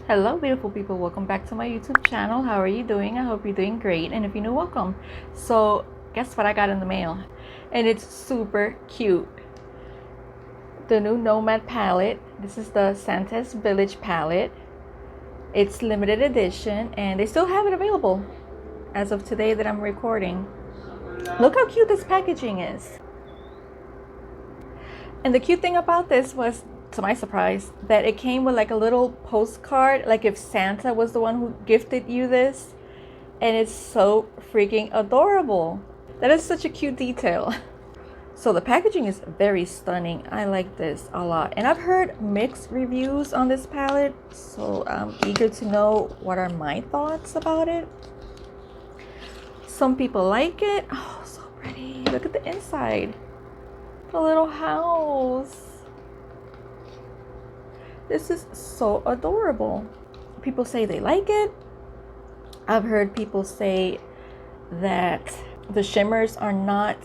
Hello beautiful people, welcome back to my YouTube channel. How are you doing? I hope you're doing great, and if you're new, welcome. So guess what I got in the mail, and it's super cute. The new Nomad palette. This is the Santa's Village palette. It's limited edition and they still have it available as of today that I'm recording. Look how cute this packaging is. And the cute thing about this was, to my surprise, that it came with like a little postcard, like if Santa was the one who gifted you this. And it's so freaking adorable. That is such a cute detail. So the packaging is very stunning. I like this a lot, and I've heard mixed reviews on this palette, so I'm eager to know what are my thoughts about it. Some people like it. Oh, so pretty. Look at the inside. The little house. This is so adorable. People say they like it. I've heard people say that the shimmers are not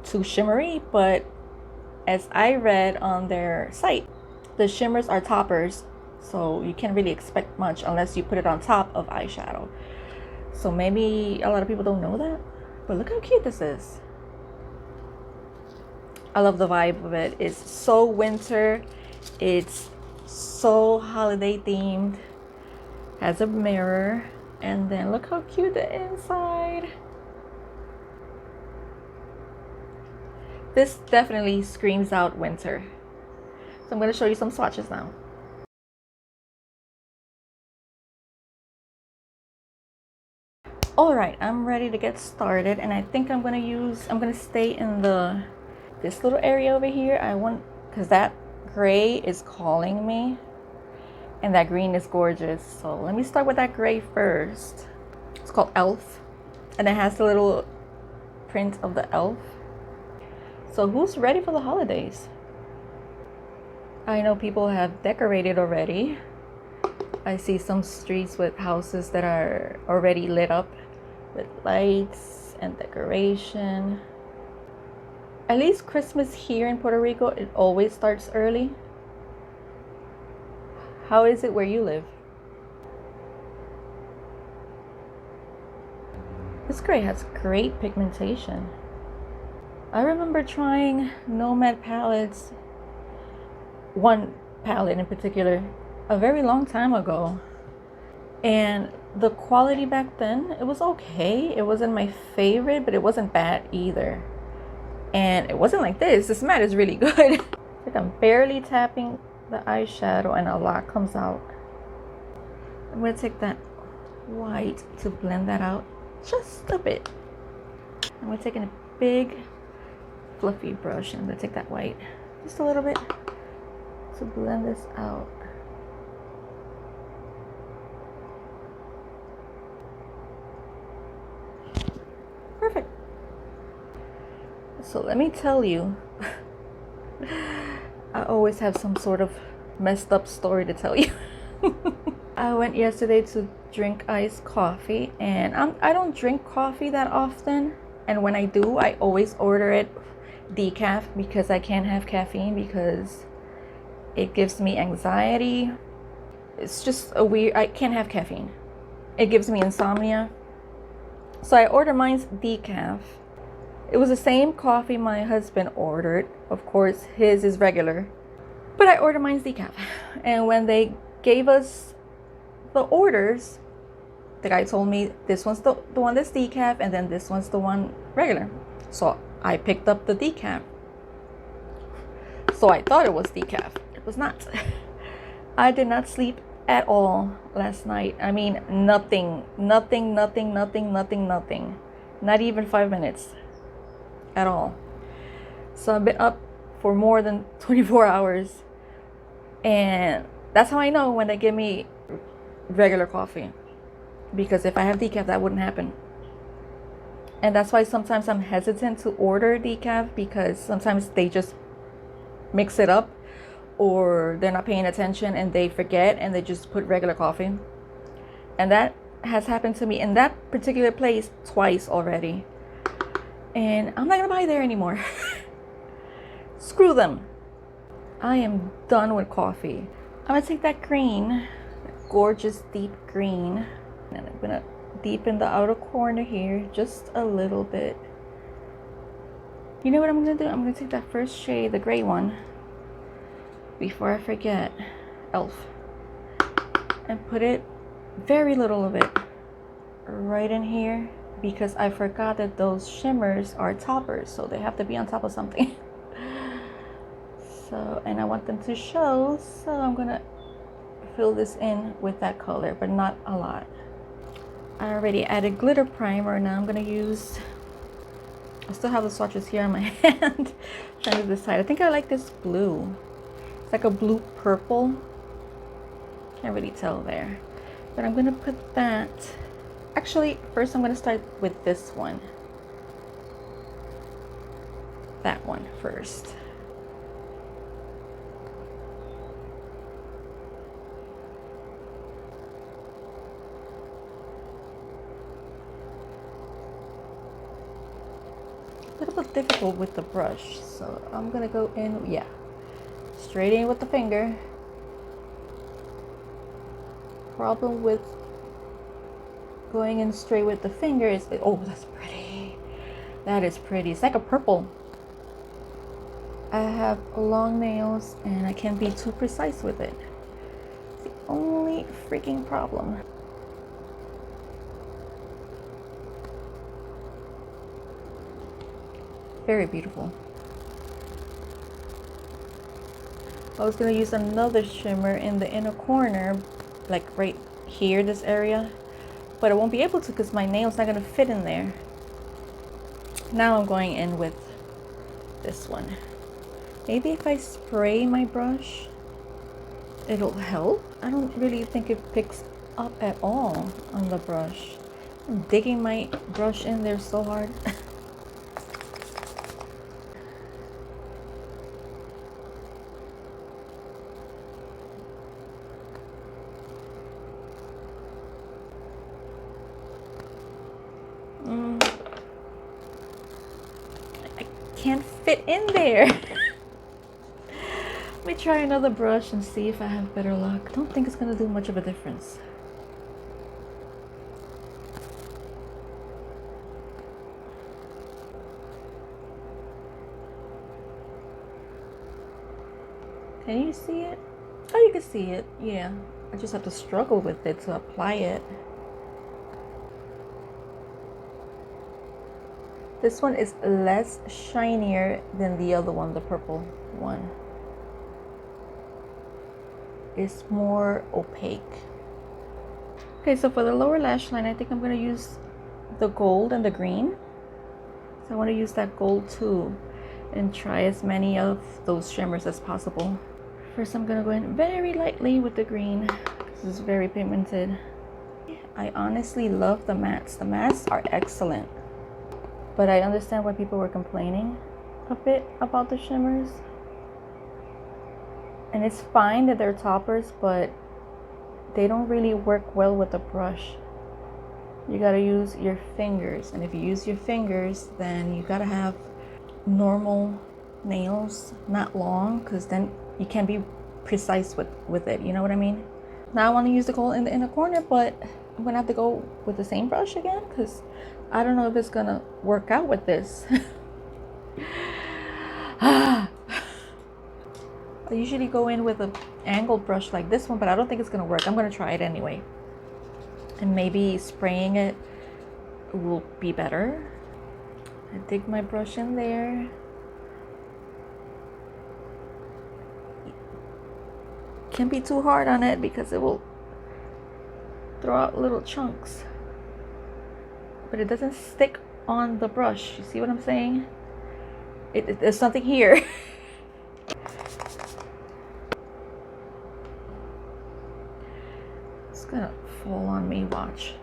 too shimmery, but as I read on their site, the shimmers are toppers, so you can't really expect much unless you put it on top of eyeshadow. So maybe a lot of people don't know that, but look how cute this is. I love the vibe of it. It's so winter, it's so holiday themed. Has a mirror, and then look how cute the inside. This definitely screams out winter. So I'm going to show you some swatches now. Alright, I'm ready to get started, and I think I'm going to stay in this little area over here. Because that gray is calling me, and that green is gorgeous. So let me start with that gray first. It's called Elf, and it has the little print of the elf. So who's ready for the holidays? I know people have decorated already. I see some streets with houses that are already lit up with lights and decoration. At least Christmas here in Puerto Rico, it always starts early. How is it where you live? This gray has great pigmentation. I remember trying Nomad palettes, one palette in particular, a very long time ago. And the quality back then, it was okay. It wasn't my favorite, but it wasn't bad either. And it wasn't like this. This matte is really good. Like I'm barely tapping the eyeshadow and a lot comes out. I'm going to take that white to blend that out just a bit. I'm going to take a big fluffy brush and I'm going to take that white just a little bit to blend this out. Perfect. So let me tell you, I always have some sort of messed up story to tell you. I went yesterday to drink iced coffee, and I don't drink coffee that often, and when I do, I always order it decaf because I can't have caffeine because it gives me anxiety. It's just I can't have caffeine. It gives me insomnia. So I order mine's decaf. It was the same coffee my husband ordered. Of course, his is regular, but I ordered mine's decaf. And when they gave us the orders, the guy told me this one's the one that's decaf, and then this one's the one regular. So I picked up the decaf. So I thought it was decaf. It was not. I did not sleep at all last night. I mean, nothing. Not even 5 minutes at all. So I've been up for more than 24 hours. And that's how I know when they give me regular coffee. Because if I have decaf, that wouldn't happen. And that's why sometimes I'm hesitant to order decaf, because sometimes they just mix it up or they're not paying attention and they forget and they just put regular coffee. And that has happened to me in that particular place twice already. And I'm not gonna buy there anymore. Screw them. I am done with coffee. I'm gonna take that green gorgeous deep green. And I'm gonna deepen the outer corner here just a little bit. You know what I'm gonna do? I'm gonna take that first shade, the gray one, before I forget, Elf, and put it, very little of it, right in here, because I forgot that those shimmers are toppers, so they have to be on top of something. So, and I want them to show, so I'm gonna fill this in with that color, but not a lot. I already added glitter primer. Now I'm gonna use, I still have the swatches here on my hand. Trying to decide. I think I like this blue. It's like a blue purple. Can't really tell there. But I'm gonna put that. Actually, first I'm gonna start with this one. That one first. A little bit difficult with the brush, so I'm gonna go in, yeah, straight in with the finger. Problem with going in straight with the finger is, oh, that's pretty. That is pretty. It's like a purple. I have long nails and I can't be too precise with it. It's the only freaking problem. Very beautiful. I was gonna use another shimmer in the inner corner, like right here, this area, but I won't be able to because my nail's not gonna fit in there. Now I'm going in with this one. Maybe if I spray my brush, it'll help. I don't really think it picks up at all on the brush. I'm digging my brush in there so hard. I can't fit in there. Let me try another brush and see if I have better luck. I don't think it's gonna do much of a difference. Can you see it? Oh, you can see it. Yeah. I just have to struggle with it to apply it. This one is less shinier than the other one, the purple one. It's more opaque. Okay, so for the lower lash line, I think I'm gonna use the gold and the green. So I want to use that gold too and try as many of those shimmers as possible. First, I'm gonna go in very lightly with the green. This is very pigmented. I honestly love the mattes. The mattes are excellent. But I understand why people were complaining a bit about the shimmers. And it's fine that they're toppers, but they don't really work well with the brush. You gotta use your fingers. And if you use your fingers, then you gotta have normal nails, not long, because then you can't be precise with it. You know what I mean? Now I want to use the gold in the inner corner, but I'm gonna have to go with the same brush again because I don't know if it's gonna work out with this. I usually go in with an angled brush like this one, but I don't think it's gonna work. I'm gonna try it anyway, and maybe spraying it will be better. I dig my brush in there. Can't be too hard on it because it will throw out little chunks. But it doesn't stick on the brush. You see what I'm saying? There's something here. It's gonna fall on me, watch.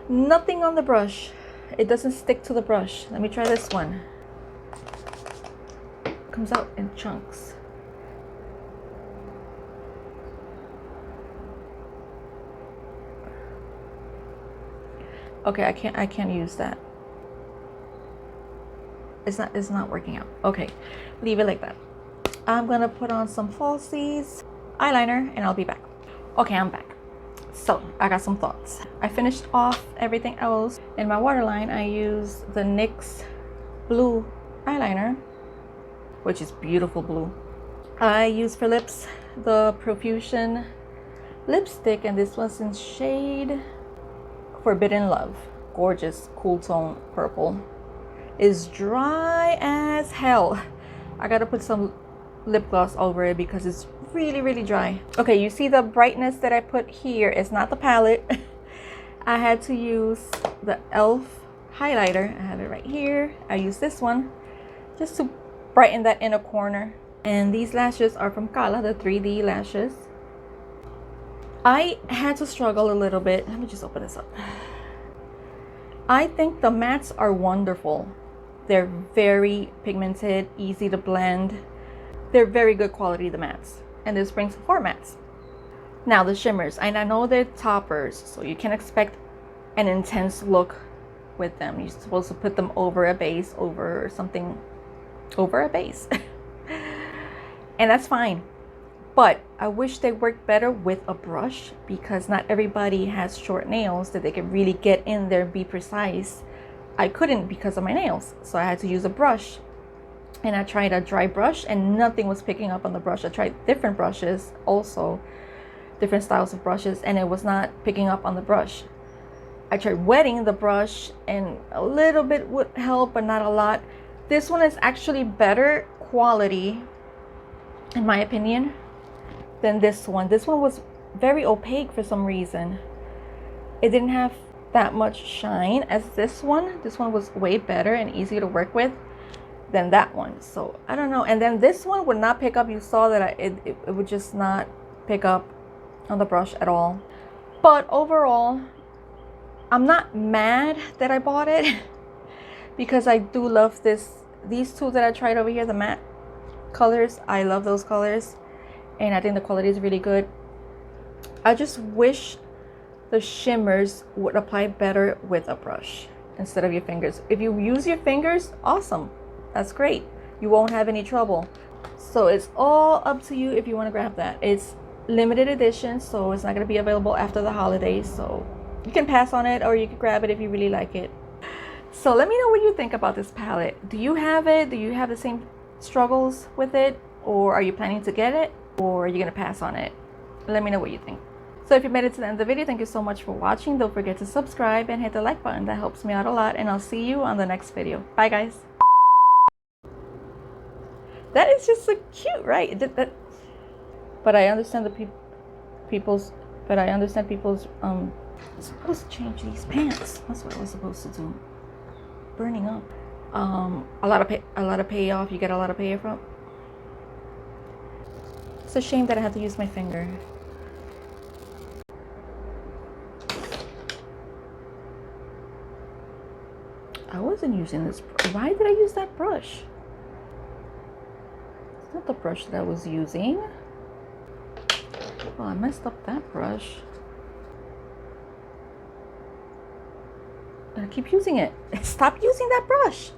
Nothing on the brush. It doesn't stick to the brush. Let me try this one. Comes out in chunks. Okay, I can't use that. It's not working out. Okay, leave it like that. I'm gonna put on some falsies, eyeliner, and I'll be back. Okay, I'm back. So I got some thoughts. I finished off everything else. In my waterline, I used the NYX blue eyeliner, which is beautiful blue. I used for lips the Profusion lipstick, and this was in shade Forbidden Love. Gorgeous cool tone purple. Is dry as hell. I gotta put some lip gloss over it because it's really dry. Okay, you see the brightness that I put here is not the palette. I had to use the e.l.f. highlighter. I have it right here. I use this one just to brighten that inner corner. And these lashes are from Kala, the 3D lashes. I had to struggle a little bit. Let me just open this up. I think the mattes are wonderful. They're very pigmented, easy to blend. They're very good quality, the mattes. And this brings 4 mattes. Now the shimmers, and I know they're toppers, so you can expect an intense look with them. You're supposed to put them over a base, over something, over a base. And that's fine. But I wish they worked better with a brush, because not everybody has short nails that they can really get in there and be precise. I couldn't because of my nails, so I had to use a brush. And I tried a dry brush and nothing was picking up on the brush. I tried different brushes also, different styles of brushes, and it was not picking up on the brush. I tried wetting the brush and a little bit would help, but not a lot. This one is actually better quality, in my opinion, than this one. This one was very opaque for some reason. It didn't have that much shine as this one. This one was way better and easier to work with than that one. So I don't know. And then this one would not pick up. You saw that it would just not pick up on the brush at all. But overall, I'm not mad that I bought it because I do love these two that I tried over here, the matte colors. I love those colors and I think the quality is really good. I just wish the shimmers would apply better with a brush instead of your fingers. If you use your fingers, awesome. That's great. You won't have any trouble. So it's all up to you if you want to grab that. It's limited edition, so it's not going to be available after the holidays. So you can pass on it or you can grab it if you really like it. So let me know what you think about this palette. Do you have it? Do you have the same struggles with it? Or are you planning to get it? Or are you going to pass on it? Let me know what you think. So if you made it to the end of the video, thank you so much for watching. Don't forget to subscribe and hit the like button. That helps me out a lot. And I'll see you on the next video. Bye, guys. That is just so cute, right? But I understand the people's. I'm supposed to change these pants. That's what I was supposed to do. Burning up. A lot of payoff. You get a lot of payoff from. It's a shame that I had to use my finger. I wasn't using this. Why did I use that brush? It's not the brush that I was using. Well, I messed up that brush. I keep using it. Stop using that brush.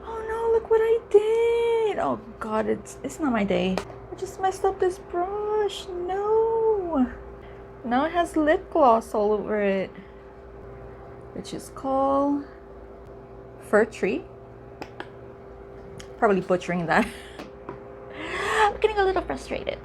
Oh no, look what I did. Oh God, it's not my day. I just messed up this brush. No. Now it has lip gloss all over it, which is called Fir Tree. Probably butchering that. I'm getting a little frustrated.